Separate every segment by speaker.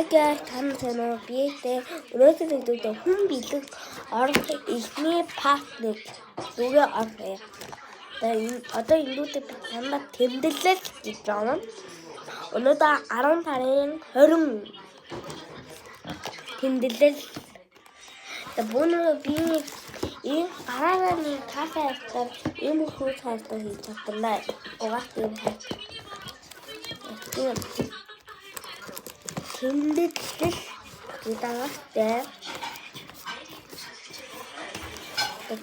Speaker 1: Хаяа танаа биетэй өнөөдөр өдөртөө хүн бэлэг орох ихний партнер зүгээр орох. Одоо энэүүдэд би танаа тэмдэглэл гэж байна. Өнөөдөр 10 сарын 20 тэмдэглэл. Бүүнээ би ийм гараагийн кафегаар ийм хүү цаалтаа хийж чадлаа. Угаат юм хайх. Тэмдэглэл гэдэг.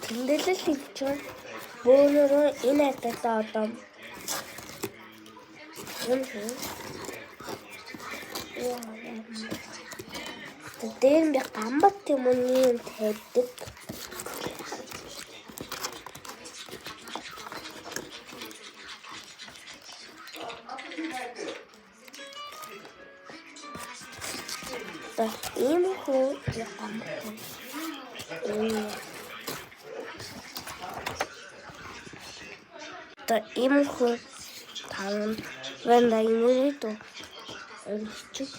Speaker 1: Тэмдэглэл хийчихвэл бөөнөрөө энэ айталтаа одоо юм шүү. Тэр би гамбат юм уу тавьдаг. Ийм хөө гамбат. Ийм хөө таан вэнда инээд чиг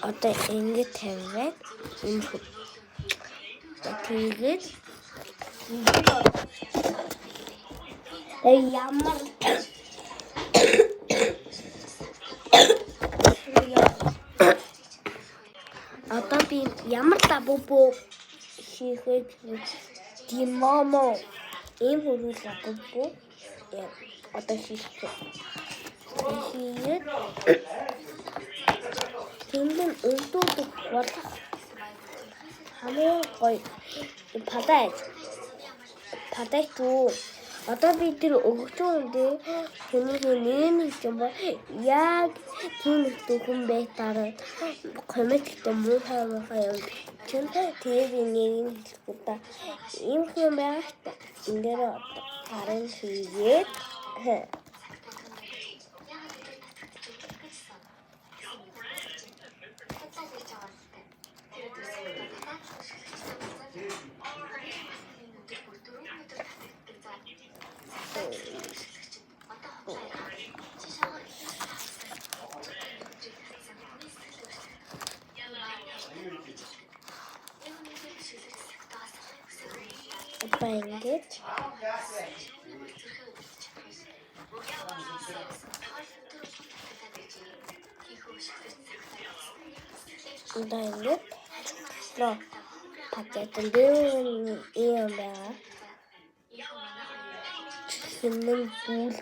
Speaker 1: одоо ингэж тавиад ийм хөө тэгээд ямар одоо би ямар лабубу хийхэд димомо ийм хөрвөл лабубу одоо хийх. Тэмдэн өвдөөд болох хамгийн гоё падай туу. Одоо би тэр өгч үндэ хүний нэн юм ба яг тийм хүн байтараа комменттэй муу хаа юм чинь тэр нэрийг хэлэхгүй та ийм хүн байгаад энэ дээр харин хийгээд Бангет Дангет но пакетэн дээр юм байна. Хинэн бүл